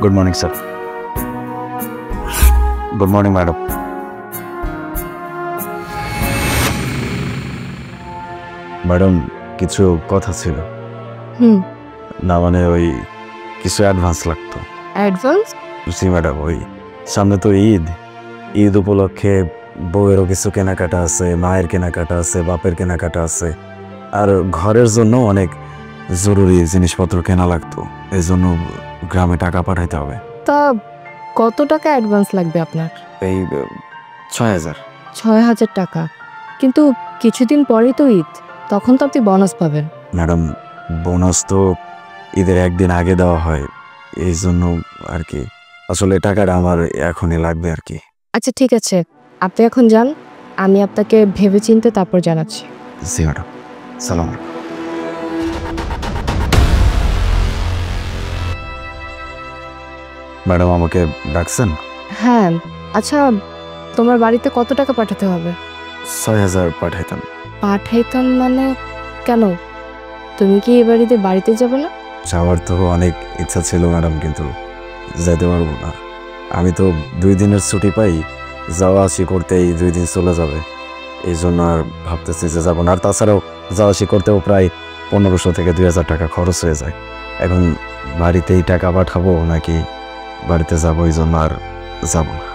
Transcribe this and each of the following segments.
Good morning sir. Good morning madam. Madam কিছু কথা ছিল। না মানে ওই কিছু অ্যাডভান্স লাগতো। অ্যাডভান্স? জি ম্যাডাম, ওই সামনে তো ঈদ, ঈদ উপলক্ষে বউয়েরও কিছু কেনাকাটা আছে, মায়ের কেনাকাটা আছে, বাপের কেনাকাটা আছে, আর ঘরের জন্য অনেক জরুরি জিনিসপত্র কেনা লাগতো। এই জন্য গ্রামে টাকা পাঠাইতে হবে। তা কত টাকা অ্যাডভান্স লাগবে আপনার? এই ৬,০০০। ৬,০০০ টাকা? কিন্তু কিছুদিন পরেই তো ঈদ, তখন তো আপনি বোনাস পাবেন। ম্যাডাম বোনাস তো ঈদের একদিন আগে দেওয়া হয়, এই জন্য আর কি। আসলে টাকাটা আমার এখনই লাগবে আর কি। আচ্ছা ঠিক আছে, আপনি এখন যান, আমি আপনাকে ভেবে চিনতে তারপর জানাচ্ছি। জি ম্যাডাম, সালাম আলাইকুম। ম্যাডাম আমাকে ডাকছেন? হ্যাঁ, আচ্ছা তোমার বাড়িতে কত টাকা পাঠাতে হবে? ৬,০০০ পাঠাইতাম। পাঠাইতাম মানে? কেন, তুমি কি এ বাড়িতে যাবে না? যাওয়ার তো অনেক ইচ্ছা ছিল ম্যাডাম, কিন্তু যেতে পারবো না। আমি তো 2 দিনের ছুটি পাই, যাওয়া আসি করতেই 2 দিন চলে যাবে। এই জন্য আর ভাবতেছি যে যাবো না। আর তাছাড়াও যাওয়া আসি করতেও প্রায় ১৫০০ থেকে ২,০০০ টাকা খরচ হয়ে যায়। এখন বাড়িতেই টাকা পাঠাবো নাকি বাড়িতে যাবো, এই জন্য আর যাবো না।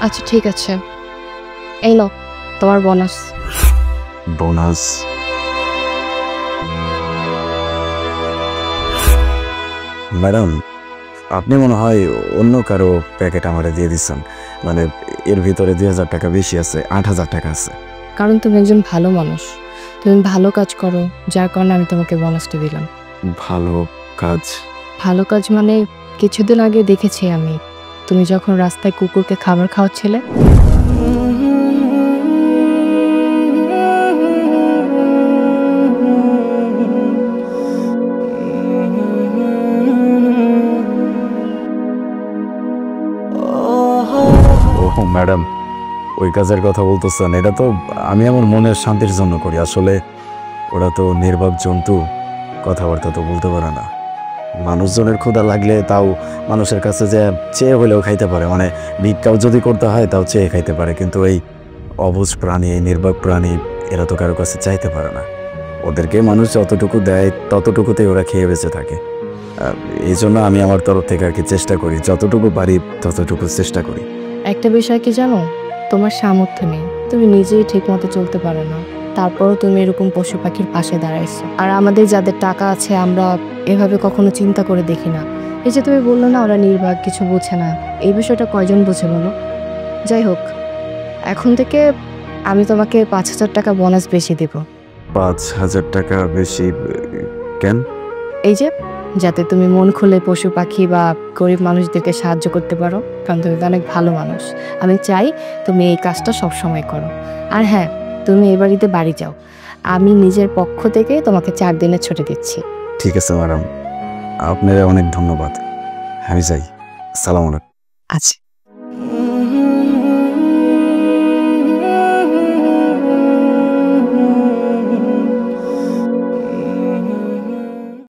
আচ্ছা ঠিক আছে, এই নাও তোমার বোনাস। বোনাস? ম্যাডাম আপনি মনে হয় অন্য কারো প্যাকেট আমারে দিয়ে দিচ্ছেন, মানে এর ভিতরে ২,০০০ টাকা বেশি আছে, ৮,০০০ টাকা আছে। কারণ তুমি একজন ভালো মানুষ, তুমি ভালো কাজ করো, যার কারণে আমি তোমাকে বোনাসটা দিলাম। ভালো কাজ? ভালো কাজ মানে কিছুদিন আগে দেখেছি আমি, তুমি যখন রাস্তায় কুকুরকে খাবার খাওয়াচ্ছিলে। ও ম্যাডাম, ওই কাজের কথা বলতেছেন? এটা তো আমি আমার মনের শান্তির জন্য করি। আসলে ওরা তো নির্বাক জন্তু, কথাবার্তা তো বলতে পারে না। মানুষজনের ক্ষুধা লাগলে তাও মানুষের কাছে যে চেয়ে হলেও খাইতে পারে, মানে ভিক্ষাও যদি করতে হয় তাও চেয়ে খাইতে পারে। কিন্তু এই অবুঝ প্রাণী, এই নির্বাক প্রাণী, এরা তো কারো কাছে চাইতে পারে না। ওদেরকে মানুষ যতটুকু দেয় ততটুকুতেই ওরা খেয়ে বেঁচে থাকে। এই জন্য আমি আমার তরফ থেকে আর কি চেষ্টা করি, যতটুকু পারি ততটুকু চেষ্টা করি। একটা বিষয় কি জানো, তোমার সামর্থ্য নেই, তুমি নিজেই ঠিক মতো চলতে পারো না, তারপরও তুমি এরকম পশু পাখির পাশে দাঁড়াইছো। আর আমাদের যাদের টাকা আছে আমরা এভাবে কখনো চিন্তা করে দেখি না। এই যে তুমি বললো না ওরা নির্বাক, কিছু বোঝে না, এই বিষয়টা কয়জন বোঝে বলো? যাই হোক, এখন থেকে আমি তোমাকে ৫,০০০ টাকা বোনাস বেশি দেব। ৫,০০০ টাকা বেশি? কেন? এই যে যাতে তুমি মন খুলে পশু পাখি বা গরিব মানুষদেরকে সাহায্য করতে পারো, কারণ তুমি তো অনেক ভালো মানুষ। আমি চাই তুমি এই কাজটা সবসময় করো। আর হ্যাঁ, তুমি এই বাড়ি যাও, আমি নিজের পক্ষ থেকে তোমাকে 4 দিনের ছুটি দিচ্ছি। ঠিক আছে ম্যাডাম, আপনার অনেক ধন্যবাদ। আমি যাই। সালাম আলাইকুম। আচ্ছা।